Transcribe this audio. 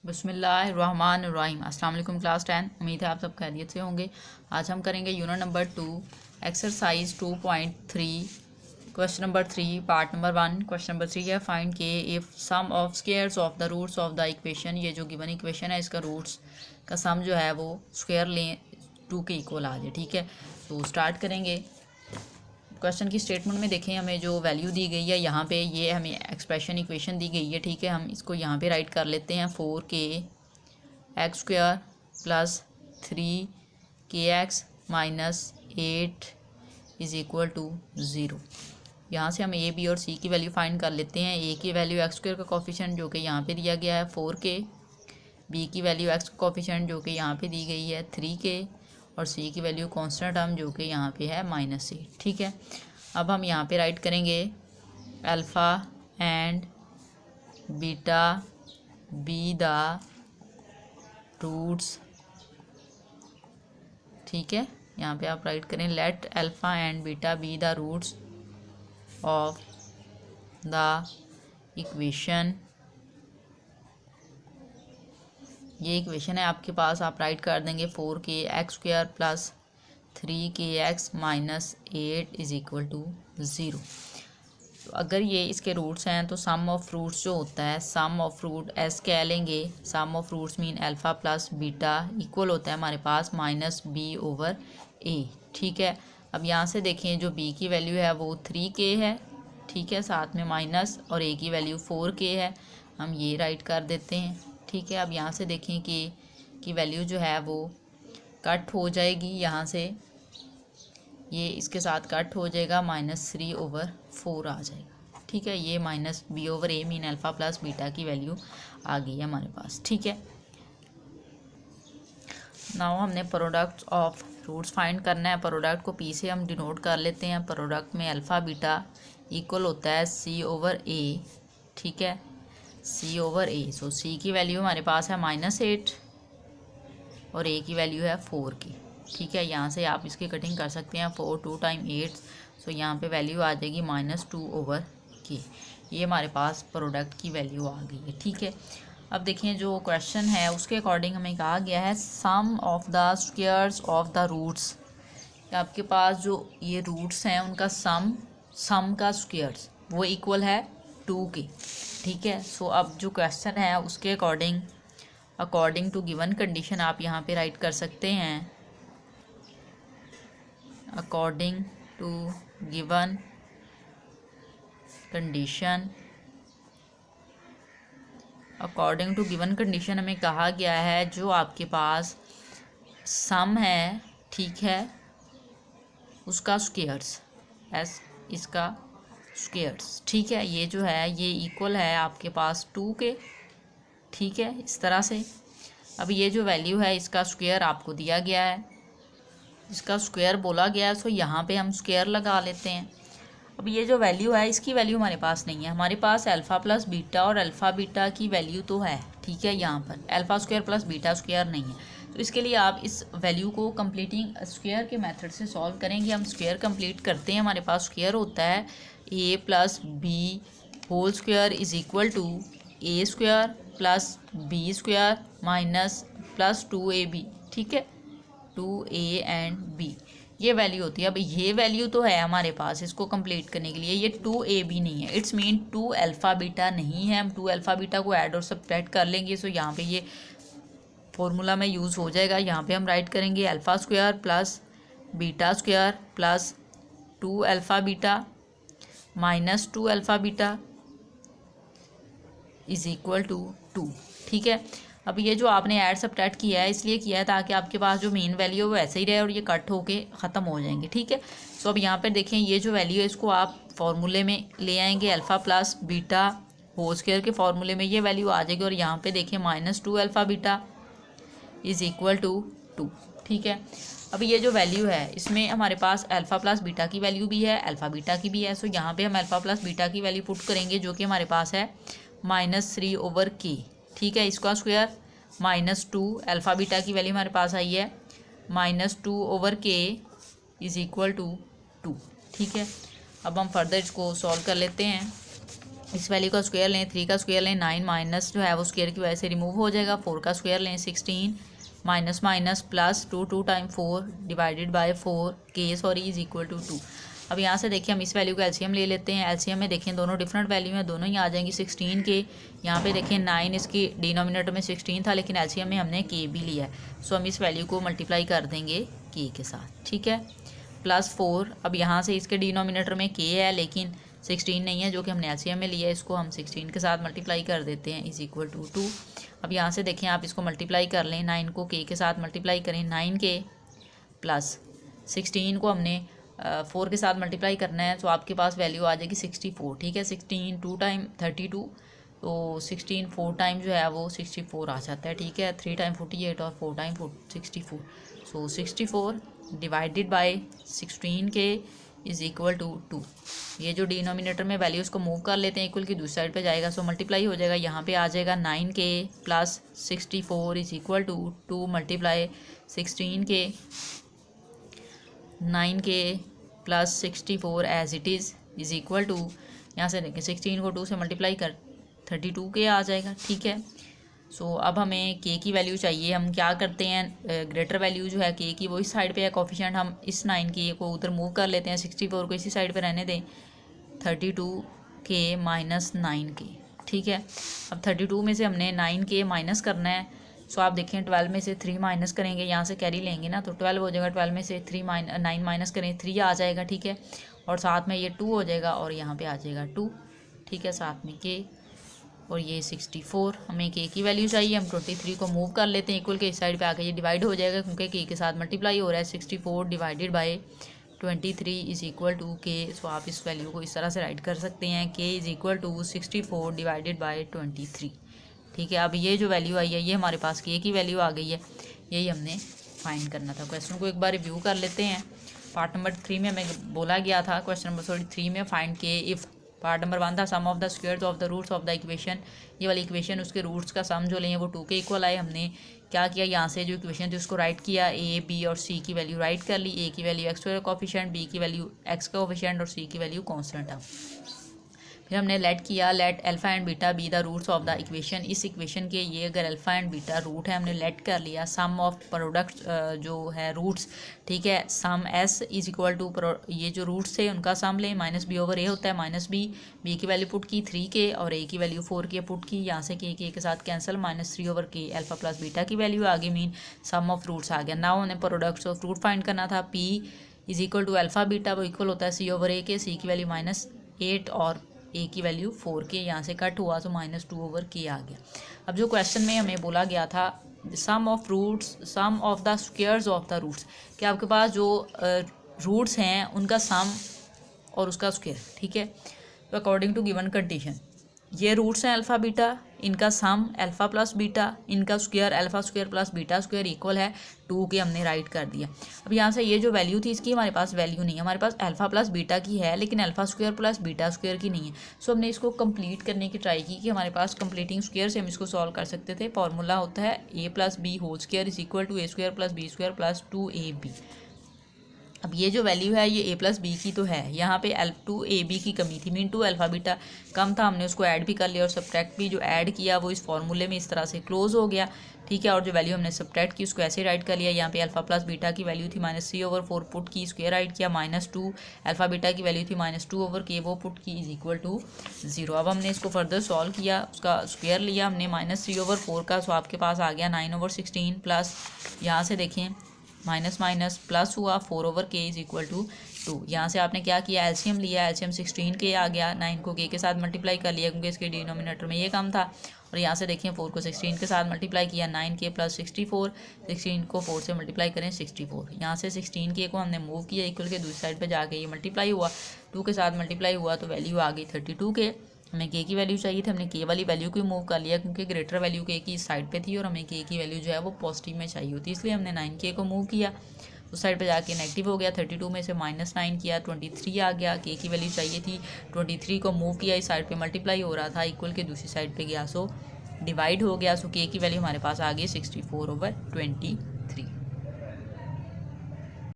बिस्मिल्लाहिर्रहमानिर्रहीम। अस्सलाम वालेकुम क्लास 10। उम्मीद है आप सब खैरियत से होंगे। आज हम करेंगे unit number 2 exercise 2.3 question number 3 part number 1। Question number 3 है find k if sum of squares of the roots of the equation. ये जो गिवन इक्वेशन है इसका रूट्स का सम जो है वो स्क्वायर लें 2 के इक्वल आ जाए। ठीक है, तो स्टार्ट करेंगे। क्वेश्चन की स्टेटमेंट में देखें, हमें जो वैल्यू दी गई है यहाँ पे, ये हमें एक्सप्रेशन इक्वेशन दी गई है। ठीक है, हम इसको यहाँ पे राइट कर लेते हैं 4k x square plus 3kx minus 8 is equal to 0। यहाँ से हम ए बी और सी की वैल्यू फाइंड कर लेते हैं। ए की वैल्यू एक्स स्क्वायर का कोफिशिएंट जो कि यहाँ पे दिया गया है 4k, बी की वैल्यू एक्स का कोफिशिएंट जो कि यहाँ पे दी गई है 3k, और सी की वैल्यू कांस्टेंट टर्म जो कि यहाँ पे है -8। ठीक है, अब हम यहाँ पे राइट करेंगे alpha and beta be the roots. ठीक है, यहाँ पे आप राइट करें let alpha and beta be the roots of the equation. ये इक्वेशन है आपके पास, आप राइट कर देंगे 4k x square plus 3kx minus 8 is equal to 0। तो अगर ये इसके रूट्स हैं तो सम ऑफ रूट्स जो होता है, सम ऑफ रूट एस कह लेंगे। Sum of roots mean alpha plus beta equal होता है हमारे पास -b/a। ठीक है, अब यहाँ से देखें जो b की वैल्यू है वो 3k है। ठीक है, साथ में माइनस, और a की वैल्यू 4k है, हम ये राइट कर देते हैं। ठीक है, अब यहाँ से देखें कि वैल्यू जो है वो कट हो जाएगी, यहाँ से ये इसके साथ कट हो जाएगा, -3/4 आ जाएगा। ठीक है, ये -b/a mean alpha plus beta की वैल्यू आ गई है हमारे पास। ठीक है, नाउ हमने प्रोडक्ट ऑफ रूट्स फाइंड करना है। प्रोडक्ट को p से हम डिनोट कर लेते हैं। प्रोडक्ट में अल्फ़ा बीटा इक्वल होता है c/a। ठीक है, c/a। सो c की वैल्यू हमारे पास है -8 और a की वैल्यू है 4k। ठीक है, यहाँ से आप इसकी कटिंग कर सकते हैं 4 2 टाइम 8, सो यहाँ पे वैल्यू आ जाएगी -2/k। ये हमारे पास प्रोडक्ट की वैल्यू आ गई है। ठीक है, अब देखें जो क्वेश्चन है उसके अकॉर्डिंग हमें कहा गया है sum of the squares of the roots. आपके पास जो ये रूट्स हैं उनका सम का स्क्वायर्स वो इक्वल है 2k। ठीक है, सो अब जो क्वेश्चन है उसके अकॉर्डिंग टू गिवन कंडीशन आप यहाँ पे राइट कर सकते हैं according to given condition. According to given condition हमें कहा गया है जो आपके पास सम है, ठीक है, उसका स्क्वायर्स इसका स्क्वायर्स। ठीक है, ये जो है ये इक्वल है आपके पास 2k। ठीक है, इस तरह से अब ये जो वैल्यू है इसका स्क्वायर आपको दिया गया है, इसका स्क्वायर बोला गया है, सो यहाँ पे हम स्क्वायर लगा लेते हैं। अब ये जो वैल्यू है इसकी वैल्यू हमारे पास नहीं है, हमारे पास अल्फ़ा प्लस बीटा और अल्फ़ा बीटा की वैल्यू तो है। ठीक है, यहाँ पर alpha square plus beta square नहीं है, तो इसके लिए आप इस वैल्यू को कंप्लीटिंग स्क्वायर के मेथड से सॉल्व करेंगे। हम स्क्वायर कंप्लीट करते हैं, हमारे पास स्क्वायर होता है a plus B whole square is equal to a square plus B square minus plus 2ab। ठीक है, 2a एंड b ये वैल्यू होती है। अब ये वैल्यू तो है हमारे पास इसको कंप्लीट करने के लिए, ये 2ab नहीं है, इट्स मीन 2 अल्फ़ा बीटा नहीं है। हम 2 अल्फ़ा बीटा को ऐड और सब्ट्रैक्ट कर लेंगे, सो यहाँ पे ये फॉर्मूला में यूज़ हो जाएगा। यहाँ पे हम राइट करेंगे alpha square plus beta square plus 2 alpha beta minus 2 alpha beta is equal to 2। ठीक है, अब ये जो आपने ऐड सब्ट्रैक्ट किया है इसलिए किया है ताकि आपके पास जो मेन वैल्यू है वो ऐसे ही रहे और ये कट होके ख़त्म हो जाएंगे। ठीक है, सो अब यहाँ पर देखें ये जो वैल्यू है इसको आप फॉर्मूले में ले आएंगे, alpha plus beta whole square के फॉर्मूले में ये वैल्यू आ जाएगी, और यहाँ पे देखें -2 alpha beta is equal to 2। ठीक है, अब ये जो वैल्यू है इसमें हमारे पास अल्फ़ा प्लस बीटा की वैल्यू भी है, अल्फ़ा बीटा की भी है। सो यहाँ पे हम अल्फ़ा प्लस बीटा की वैल्यू पुट करेंगे जो कि हमारे पास है -3/k। ठीक है, इसका स्क्वायर -2 अल्फ़ा बीटा की वैल्यू हमारे पास आई है -2/k इज़ इक्वल टू 2। ठीक है, अब हम फर्दर इसको सॉल्व कर लेते हैं। इस वैल्यू का स्क्वायर लें, 3 का स्क्वायर लें, 9 माइनस जो है वो स्क्वायर की वजह से रिमूव हो जाएगा, 4 का स्क्वायर लें, 16 minus minus plus 2 time 4 divided by 4 के सॉरी इज इक्वल टू 2। अब यहाँ से देखिए हम इस वैल्यू का एलसीएम ले लेते हैं। एलसीएम में देखें दोनों डिफरेंट वैल्यू हैं, दोनों ही आ जाएंगी 16 के। यहाँ पे देखें 9 इसकी डिनोमिनेटर में 16 था, लेकिन एलसीएम में हमने के भी लिया है। सो हम इस वैल्यू को मल्टीप्लाई कर देंगे के के साथ, ठीक है, प्लस 4। अब यहाँ से इसके डिनोमिनेटर में के है लेकिन 16 नहीं है, जो कि हमने एलसीएम में लिया है। इसको हम 16 के साथ मल्टीप्लाई कर देते हैं, इज इक्वल टू 2। अब यहाँ से देखें आप इसको मल्टीप्लाई कर लें, 9 को के साथ मल्टीप्लाई करें, 9 के प्लस 16 को हमने 4 के साथ मल्टीप्लाई करना है, तो आपके पास वैल्यू आ जाएगी 64, ठीक है। 16 2 टाइम 32, तो 16 4 टाइम जो है वो 64 आ जाता है, ठीक है। 3 टाइम 48 और 4 टाइम 64, सो 64 डिवाइडेड बाय 16 के इज इक्वल टू 2। ये जो डिनोमिनेटर में वैल्यू उसको मूव कर लेते हैं, इक्वल की दूसरी साइड पे जाएगा, सो मल्टीप्लाई हो जाएगा। यहाँ पे आ जाएगा 9 k plus 64 is equal to 2 multiply 16 k 9 k plus 64 as it is equal to, यहाँ से देखें 16 को 2 से मल्टीप्लाई कर 32 के आ जाएगा, ठीक है। सो अब हमें के की वैल्यू चाहिए। हम क्या करते हैं, ग्रेटर वैल्यू जो है के की वो इस साइड पे है, कोफिशिएंट हम इस 9 के को उधर मूव कर लेते हैं, 64 को इसी साइड पे रहने दें, 32 के माइनस 9 के, ठीक है। अब 32 में से हमने 9 के माइनस करना है, सो आप देखें 12 में से 3 माइनस करेंगे, यहाँ से कैरी लेंगे ना, तो 12 हो जाएगा। 12 में से 9 माइनस करें, 3 आ जाएगा, ठीक है। और साथ में ये 2 हो जाएगा और यहाँ पे आ जाएगा 2, ठीक है, साथ में के और ये 64। हमें के की वैल्यू चाहिए, हम 23 को मूव कर लेते हैं, इक्वल के इस साइड पे आके ये डिवाइड हो जाएगा क्योंकि के साथ मल्टीप्लाई हो रहा है। 64 divided by 23 is equal to k. So आप इस वैल्यू को इस तरह से राइट कर सकते हैं, k is equal to 64 divided by 23, ठीक है। अब ये जो वैल्यू आई है ये हमारे पास के की वैल्यू आ गई है, यही हमने फाइंड करना था। क्वेश्चन को एक बार रिव्यू कर लेते हैं। पार्ट नंबर 3 में हमें बोला गया था, क्वेश्चन नंबर 3 में find k if. Part number 1 था sum of the squares of the roots of the equation. ये वाली इक्वेशन उसके रूट्स का सम जो लिए वो 2 के इक्वल आए। हमने क्या किया, यहाँ से जो इक्वेशन थी उसको राइट किया, ए बी और सी की वैल्यू राइट कर ली। ए की वैल्यू एक्स का कोफिशिएंट, बी की वैल्यू एक्स का कोफिशिएंट और सी की वैल्यू कांस्टेंट है। फिर हमने लेट किया, let alpha and beta be the roots of the equation. इस इक्वेशन के ये अगर अल्फा एंड बीटा रूट है, हमने लेट कर लिया। सम ऑफ प्रोडक्ट जो है रूट्स, ठीक है, सम एस इज इक्वल टू ये जो रूट्स थे उनका सम लें, माइनस बी ओवर ए होता है, माइनस बी की वैल्यू पुट की 3 के और ए की वैल्यू 4 के पुट की। यहाँ से के साथ cancel, -3 over k alpha plus beta की वैल्यू आगे, मीन सम ऑफ रूट्स आ गया। नाउ हमने प्रोडक्ट्स ऑफ रूट फाइंड करना था। P is equal to alpha beta, वो इक्वल होता है सी ओवर ए के। सी की वैल्यू -8 और ए की वैल्यू 4 के, यहाँ से कट हुआ तो -2 ओवर के आ गया। अब जो क्वेश्चन में हमें बोला गया था sum of roots, sum of the squares of the roots, कि आपके पास जो रूट्स हैं उनका सम और उसका स्क्वायर, ठीक है। तो अकॉर्डिंग टू गिवन कंडीशन ये रूट्स हैं अल्फ़ा बीटा, इनका सम अल्फ़ा प्लस बीटा, इनका square alpha square plus beta square equal है 2 के, हमने राइट कर दिया। अब यहाँ से ये जो वैल्यू थी इसकी हमारे पास वैल्यू नहीं है, हमारे पास अल्फ़ा प्लस बीटा की है लेकिन alpha square plus beta square की नहीं है। सो हमने इसको कंप्लीट करने की ट्राई की कि हमारे पास कंप्लीटिंग स्क्वायर से हम इसको सॉल्व कर सकते थे। फॉर्मूला होता है A plus B whole square is equal to A square plus B square plus 2ab। अब ये जो वैल्यू है ये a प्लस बी की तो है, यहाँ पे 2ab की कमी थी, मीन 2 अल्फ़ा बीटा कम था, हमने उसको ऐड भी कर लिया और सब्ट्रैक्ट भी जो ऐड किया वो इस फार्मूले में इस तरह से क्लोज हो गया, ठीक है। और जो वैल्यू हमने सब्ट्रैक्ट की उसको ऐसे राइट कर लिया। यहाँ पे अल्फ़ा प्लस बीटा की वैल्यू थी -3 ओवर 4 पुट की, स्क्वायर राइट किया, -2 अल्फ़ा बीटा की वैल्यू थी -2 ओवर के, वो पुट की इज इक्वल टू 0। अब हमने इसको फर्दर सॉल्व किया, उसका स्क्वायर लिया हमने -3 ओवर 4 का, सो आपके पास आ गया 9 ओवर 16 प्लस यहाँ से देखें माइनस माइनस प्लस हुआ 4 ओवर के इज इक्वल टू 2। यहाँ से आपने क्या किया, एलसीएम लिया, एलसीएम 16 के आ गया, 9 को के साथ मल्टीप्लाई कर लिया क्योंकि इसके डिनोमिनेटर में ये कम था। और यहाँ से देखें 4 को 16 के साथ मल्टीप्लाई किया, 9 के प्लस 64, 16 को 4 से मल्टीप्लाई करें 64। यहाँ से 16 के को हमने मूव किया, इक्वल के दूसरी साइड पे जाके ये मल्टीप्लाई हुआ, 2 के साथ मल्टीप्लाई हुआ तो वैल्यू आ गई 32 के। हमें के की वैल्यू चाहिए थी, हमने के वाली वैल्यू को मूव कर लिया क्योंकि ग्रेटर वैल्यू के की साइड पे थी और हमें के की वैल्यू जो है वो पॉजिटिव में चाहिए होती, इसलिए हमने 9 के को मूव किया, उस साइड पे जाके नेगेटिव हो गया, 32 में से -9 किया, 23 आ गया। के की वैल्यू चाहिए थी, 23 को मूव किया, इस साइड पे मल्टीप्लाई हो रहा था, इक्वल के दूसरी साइड पे गया, सो डिवाइड हो गया, सो के की वैल्यू हमारे पास आ गई 64/22।